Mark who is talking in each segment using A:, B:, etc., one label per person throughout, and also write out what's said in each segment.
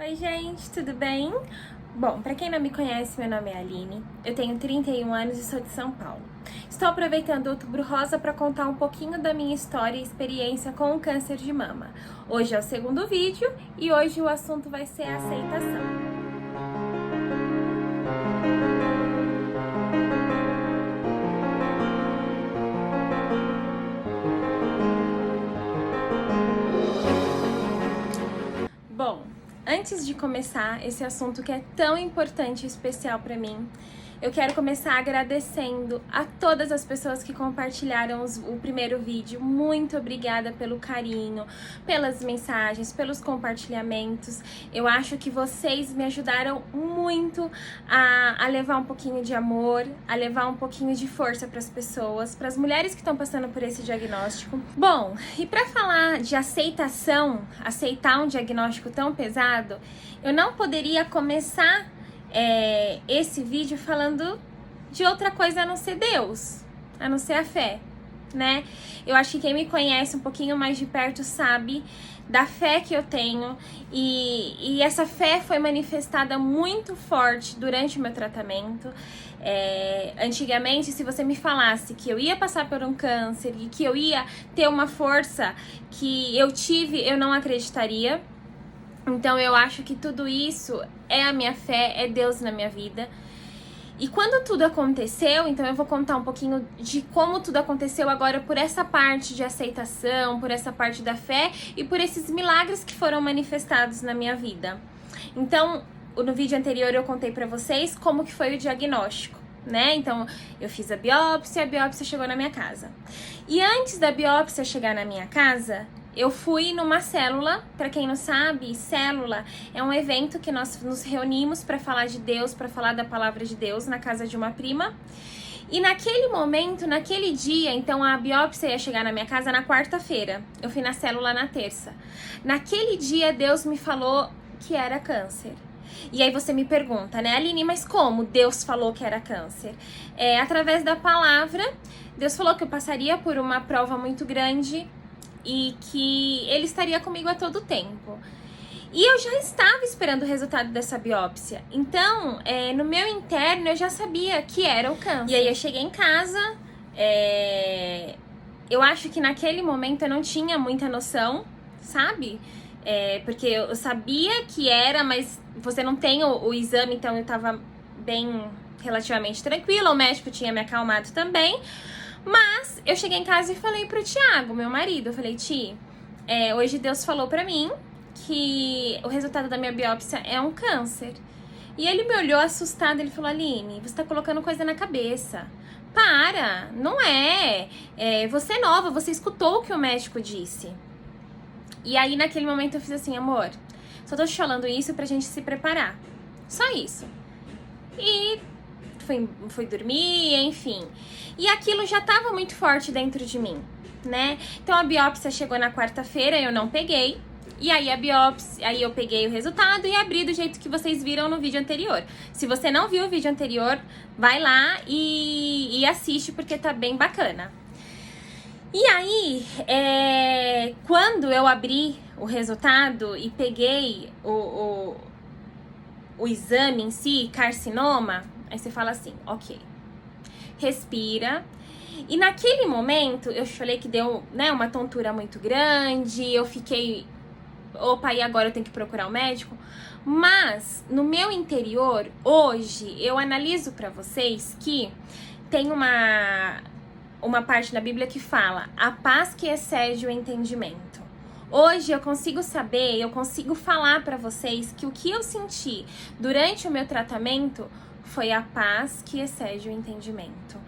A: Oi gente, tudo bem? Bom, pra quem não me conhece, meu nome é Aline, eu tenho 31 anos e sou de São Paulo. Estou aproveitando o Outubro Rosa para contar um pouquinho da minha história e experiência com o câncer de mama. Hoje é o segundo vídeo e hoje o assunto vai ser a aceitação. Bom, antes de começar esse assunto que é tão importante e especial para mim, eu quero começar agradecendo a todas as pessoas que compartilharam o primeiro vídeo. Muito obrigada pelo carinho, pelas mensagens, pelos compartilhamentos. Eu acho que vocês me ajudaram muito a levar um pouquinho de amor, a levar um pouquinho de força para as pessoas, para as mulheres que estão passando por esse diagnóstico. Bom, e para falar de aceitação, aceitar um diagnóstico tão pesado, eu não poderia começar esse vídeo falando de outra coisa a não ser Deus, a não ser a fé, né? Eu acho que quem me conhece um pouquinho mais de perto sabe da fé que eu tenho e essa fé foi manifestada muito forte durante o meu tratamento. Antigamente, se você me falasse que eu ia passar por um câncer e que eu ia ter uma força que eu tive, eu não acreditaria. Então eu acho que tudo isso é a minha fé, é Deus na minha vida. E quando tudo aconteceu, então eu vou contar um pouquinho de como tudo aconteceu agora por essa parte de aceitação, por essa parte da fé e por esses milagres que foram manifestados na minha vida. Então, no vídeo anterior eu contei pra vocês como que foi o diagnóstico, né? Então, eu fiz a biópsia chegou na minha casa. E antes da biópsia chegar na minha casa, eu fui numa célula. Pra quem não sabe, célula é um evento que nós nos reunimos pra falar de Deus, pra falar da palavra de Deus na casa de uma prima. E naquele momento, naquele dia, então a biópsia ia chegar na minha casa na quarta-feira. Eu fui na célula na terça. Naquele dia, Deus me falou que era câncer. E aí você me pergunta, né, Aline, mas como Deus falou que era câncer? Através da palavra, Deus falou que eu passaria por uma prova muito grande e que Ele estaria comigo a todo tempo. E eu já estava esperando o resultado dessa biópsia. Então, no meu interno, eu já sabia que era o câncer. E aí eu cheguei em casa, eu acho que naquele momento eu não tinha muita noção, sabe? Porque eu sabia que era, mas você não tem o exame, então eu tava bem relativamente tranquila. O médico tinha me acalmado também. Mas eu cheguei em casa e falei pro Thiago, meu marido, eu falei, Ti, hoje Deus falou pra mim que o resultado da minha biópsia é um câncer. E ele me olhou assustado, ele falou, Aline, você tá colocando coisa na cabeça. Para, não é. Você é nova, você escutou o que o médico disse. E aí naquele momento eu fiz assim, amor, só tô te falando isso pra gente se preparar. Só isso. E fui dormir, enfim. E aquilo já tava muito forte dentro de mim, né? Então a biópsia chegou na quarta-feira, eu não peguei. E aí aí eu peguei o resultado e abri do jeito que vocês viram no vídeo anterior. Se você não viu o vídeo anterior, vai lá e assiste porque tá bem bacana. E aí, quando eu abri o resultado e peguei o exame em si, carcinoma, aí você fala assim, ok, respira. E naquele momento, eu falei que deu, né, uma tontura muito grande, eu fiquei, opa, e agora eu tenho que procurar um médico? Mas, no meu interior, hoje, eu analiso pra vocês que tem uma parte na Bíblia que fala a paz que excede o entendimento. Hoje eu consigo saber, eu consigo falar pra vocês que o que eu senti durante o meu tratamento foi a paz que excede o entendimento.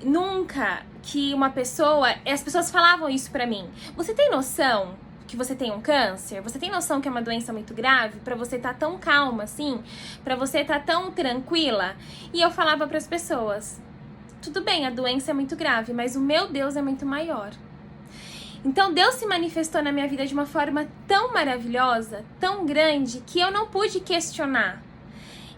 A: Nunca que uma pessoa... As pessoas falavam isso pra mim. Você tem noção que você tem um câncer? Você tem noção que é uma doença muito grave? Pra você estar tão calma assim? Pra você estar tão tranquila? E eu falava pras pessoas, tudo bem, a doença é muito grave, mas o meu Deus é muito maior. Então Deus se manifestou na minha vida de uma forma tão maravilhosa, tão grande, que eu não pude questionar.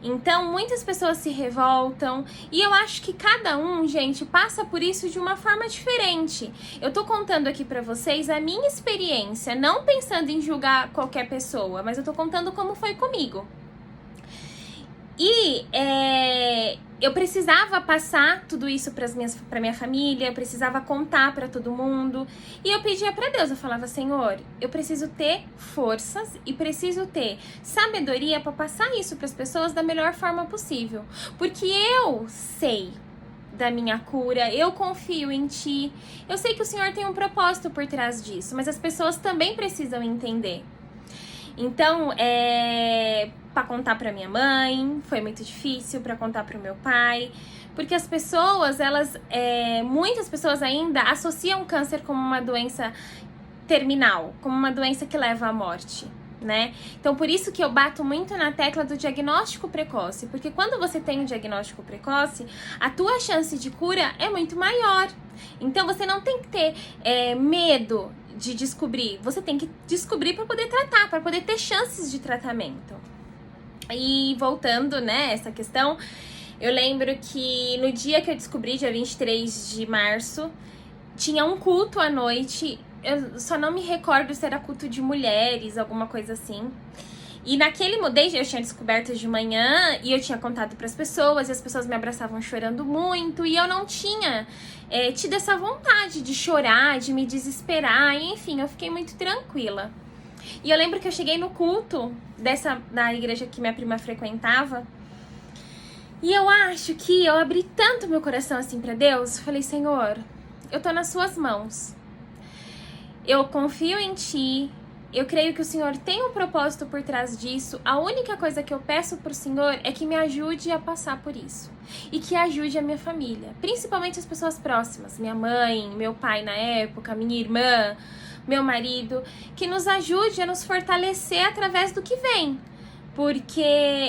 A: Então, muitas pessoas se revoltam e eu acho que cada um, gente, passa por isso de uma forma diferente. Eu tô contando aqui pra vocês a minha experiência, não pensando em julgar qualquer pessoa, mas eu tô contando como foi comigo. E eu precisava passar tudo isso pra minha família, eu precisava contar pra todo mundo. E eu pedia pra Deus, eu falava, Senhor, eu preciso ter forças e preciso ter sabedoria pra passar isso pras pessoas da melhor forma possível. Porque eu sei da minha cura, eu confio em Ti. Eu sei que o Senhor tem um propósito por trás disso, mas as pessoas também precisam entender. Então, para contar para minha mãe, foi muito difícil para contar para o meu pai, porque as pessoas, muitas pessoas ainda associam o câncer como uma doença terminal, como uma doença que leva à morte, né? Então, por isso que eu bato muito na tecla do diagnóstico precoce, porque quando você tem um diagnóstico precoce, a tua chance de cura é muito maior. Então, você não tem que ter medo de descobrir, você tem que descobrir para poder tratar, para poder ter chances de tratamento. E voltando, né, essa questão, eu lembro que no dia que eu descobri, dia 23 de março, tinha um culto à noite, eu só não me recordo se era culto de mulheres, alguma coisa assim. E naquele momento, eu tinha descoberto de manhã e eu tinha contado para as pessoas, e as pessoas me abraçavam chorando muito, e eu não tinha tido essa vontade de chorar, de me desesperar, e, enfim, eu fiquei muito tranquila. E eu lembro que eu cheguei no culto da igreja que minha prima frequentava, e eu acho que eu abri tanto meu coração assim para Deus, falei, Senhor, eu tô nas suas mãos, eu confio em Ti. Eu creio que o Senhor tem um propósito por trás disso. A única coisa que eu peço pro Senhor é que me ajude a passar por isso. E que ajude a minha família. Principalmente as pessoas próximas. Minha mãe, meu pai na época, minha irmã, meu marido. Que nos ajude a nos fortalecer através do que vem. Porque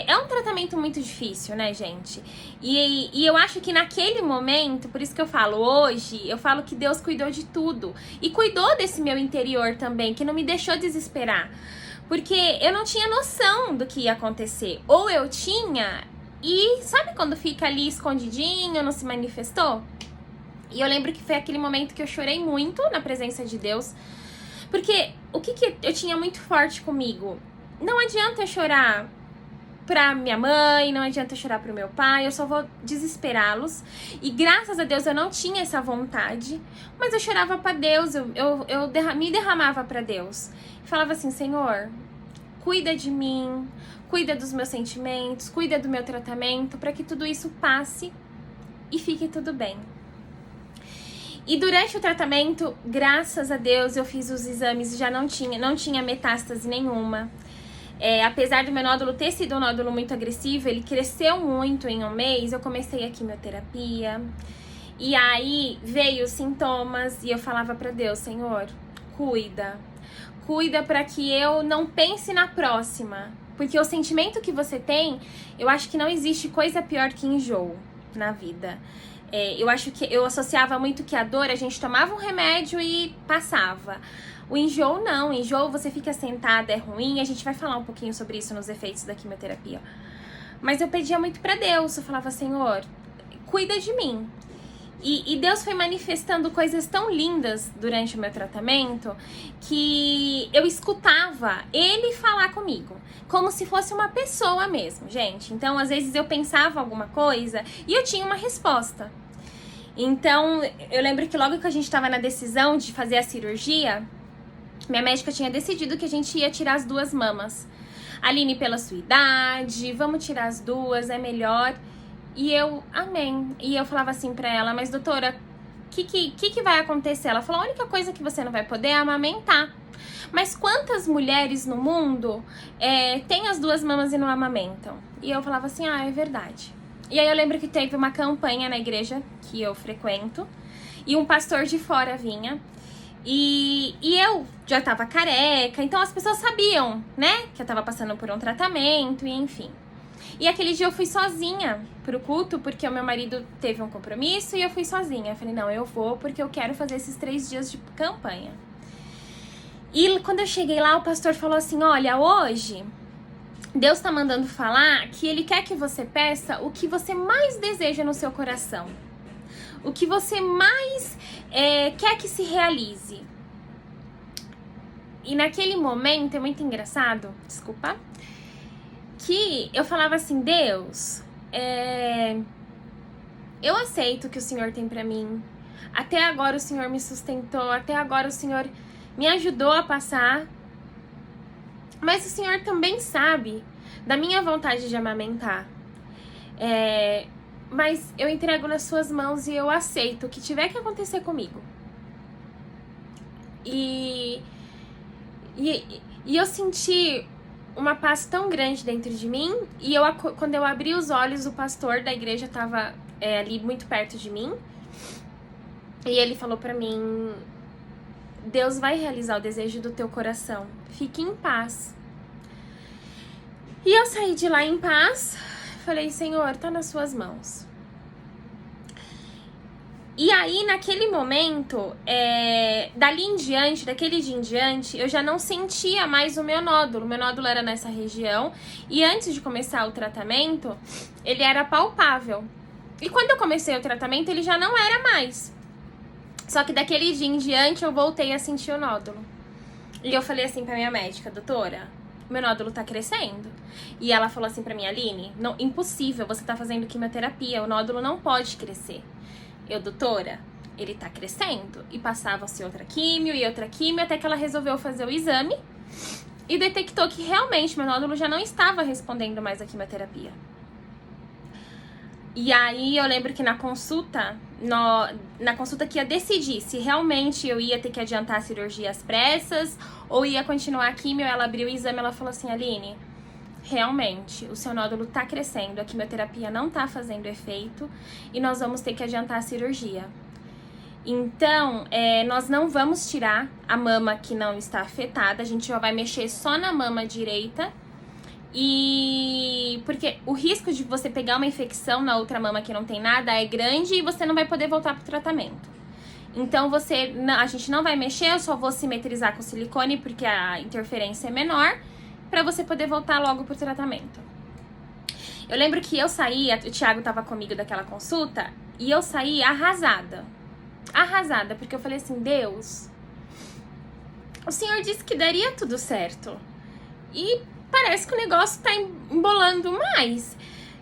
A: é um tratamento muito difícil, né, gente? E eu acho que naquele momento, por isso que eu falo hoje, eu falo que Deus cuidou de tudo. E cuidou desse meu interior também, que não me deixou desesperar. Porque eu não tinha noção do que ia acontecer. Ou eu tinha, e sabe quando fica ali escondidinho, não se manifestou? E eu lembro que foi aquele momento que eu chorei muito na presença de Deus. Porque o que eu tinha muito forte comigo? Não adianta eu chorar pra minha mãe, não adianta eu chorar pro meu pai, eu só vou desesperá-los. E graças a Deus eu não tinha essa vontade, mas eu chorava pra Deus, me derramava pra Deus. E falava assim, Senhor, cuida de mim, cuida dos meus sentimentos, cuida do meu tratamento, pra que tudo isso passe e fique tudo bem. E durante o tratamento, graças a Deus, eu fiz os exames e já não tinha metástase nenhuma. Apesar do meu nódulo ter sido um nódulo muito agressivo, ele cresceu muito em um mês, eu comecei a quimioterapia. E aí veio os sintomas e eu falava pra Deus, Senhor, cuida pra que eu não pense na próxima. Porque o sentimento que você tem, eu acho que não existe coisa pior que enjoo na vida. Eu acho que eu associava muito que a dor, a gente tomava um remédio e passava. O enjoo não, o enjoo você fica sentada, é ruim, a gente vai falar um pouquinho sobre isso nos efeitos da quimioterapia. Mas eu pedia muito pra Deus, eu falava, Senhor, cuida de mim. E Deus foi manifestando coisas tão lindas durante o meu tratamento que eu escutava Ele falar comigo, como se fosse uma pessoa mesmo, gente. Então, às vezes eu pensava alguma coisa e eu tinha uma resposta. Então, eu lembro que logo que a gente estava na decisão de fazer a cirurgia, minha médica tinha decidido que a gente ia tirar as 2 mamas. Aline, pela sua idade, vamos tirar as 2, é melhor. E eu, amém. E eu falava assim pra ela, mas doutora, o que vai acontecer? Ela falou, a única coisa que você não vai poder é amamentar. Mas quantas mulheres no mundo têm as 2 mamas e não amamentam? E eu falava assim, é verdade. E aí eu lembro que teve uma campanha na igreja que eu frequento, e um pastor de fora vinha, e eu já tava careca, então as pessoas sabiam, né, que eu tava passando por um tratamento, e enfim. E aquele dia eu fui sozinha pro culto, porque o meu marido teve um compromisso e eu fui sozinha. Eu falei, não, eu vou porque eu quero fazer esses 3 dias de campanha. E quando eu cheguei lá, o pastor falou assim, olha, hoje Deus tá mandando falar que Ele quer que você peça o que você mais deseja no seu coração. O que você mais quer que se realize. E naquele momento, é muito engraçado, desculpa, que eu falava assim, Deus, eu aceito o que o Senhor tem pra mim. Até agora o Senhor me sustentou, até agora o Senhor me ajudou a passar. Mas o Senhor também sabe da minha vontade de amamentar. Mas eu entrego nas suas mãos e eu aceito o que tiver que acontecer comigo. E eu senti uma paz tão grande dentro de mim. E quando eu abri os olhos, o pastor da igreja estava ali muito perto de mim. E ele falou pra mim, Deus vai realizar o desejo do teu coração. Fique em paz. E eu saí de lá em paz. Falei, Senhor, tá nas suas mãos. E aí, naquele momento, daquele dia em diante, eu já não sentia mais o meu nódulo. O meu nódulo era nessa região. E antes de começar o tratamento, ele era palpável. E quando eu comecei o tratamento, ele já não era mais. Só que daquele dia em diante, eu voltei a sentir o nódulo. E eu falei assim pra minha médica, doutora, meu nódulo tá crescendo. E ela falou assim pra mim, Aline, não, impossível, você tá fazendo quimioterapia, o nódulo não pode crescer. Eu, doutora, ele tá crescendo. E passava-se outra quimio, até que ela resolveu fazer o exame e detectou que realmente meu nódulo já não estava respondendo mais à quimioterapia. E aí eu lembro que na consulta que ia decidir se realmente eu ia ter que adiantar a cirurgia às pressas ou ia continuar a quimio, ela abriu o exame e ela falou assim, Aline, realmente, o seu nódulo tá crescendo, a quimioterapia não tá fazendo efeito e nós vamos ter que adiantar a cirurgia. Então, nós não vamos tirar a mama que não está afetada, a gente já vai mexer só na mama direita. E porque o risco de você pegar uma infecção na outra mama que não tem nada é grande e você não vai poder voltar pro tratamento. Então a gente não vai mexer, eu só vou simetrizar com silicone porque a interferência é menor, pra você poder voltar logo pro tratamento. Eu lembro que eu saí, o Thiago tava comigo daquela consulta, e eu saí arrasada. Arrasada, porque eu falei assim, Deus, o Senhor disse que daria tudo certo. E parece que o negócio tá embolando mais,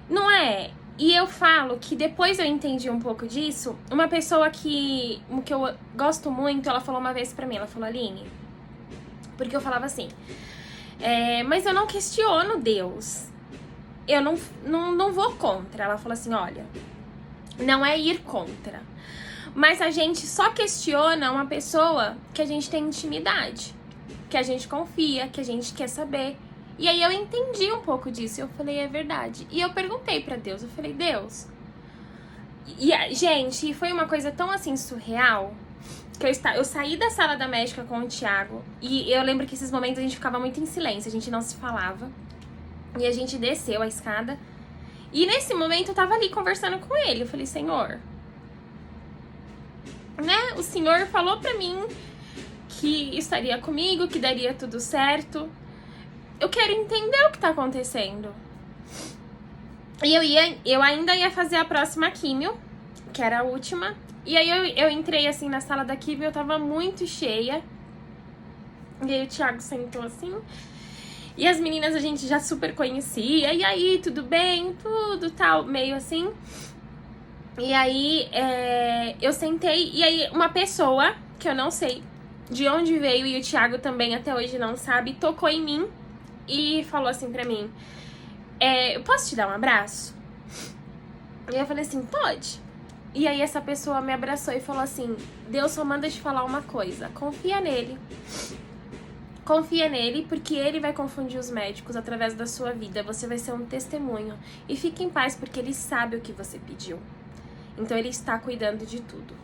A: não é? E eu falo que depois eu entendi um pouco disso. Uma pessoa que eu gosto muito, ela falou uma vez pra mim, ela falou, Aline, porque eu falava assim, mas eu não questiono Deus, eu não vou contra. Ela falou assim, olha, não é ir contra, mas a gente só questiona uma pessoa que a gente tem intimidade, que a gente confia, que a gente quer saber. E aí eu entendi um pouco disso, eu falei, é verdade. E eu perguntei pra Deus, eu falei, Deus... gente, foi uma coisa tão assim surreal, que eu saí da sala da médica com o Thiago, e eu lembro que esses momentos a gente ficava muito em silêncio, a gente não se falava. E a gente desceu a escada, e nesse momento eu tava ali conversando com ele, eu falei, Senhor... né, o Senhor falou pra mim que estaria comigo, que daria tudo certo... Eu quero entender o que tá acontecendo. E eu ainda ia fazer a próxima químio, que era a última. E aí eu entrei assim na sala da químio, eu tava muito cheia. E aí o Thiago sentou assim. E as meninas a gente já super conhecia. E aí, tudo bem? Tudo tal, meio assim. E aí eu sentei. E aí uma pessoa, que eu não sei de onde veio, e o Thiago também até hoje não sabe, tocou em mim. E falou assim pra mim, eu posso te dar um abraço? E eu falei assim, pode. E aí essa pessoa me abraçou e falou assim, Deus só manda te falar uma coisa, confia nele. Confia nele, porque ele vai confundir os médicos através da sua vida. Você vai ser um testemunho. E fique em paz, porque ele sabe o que você pediu. Então ele está cuidando de tudo.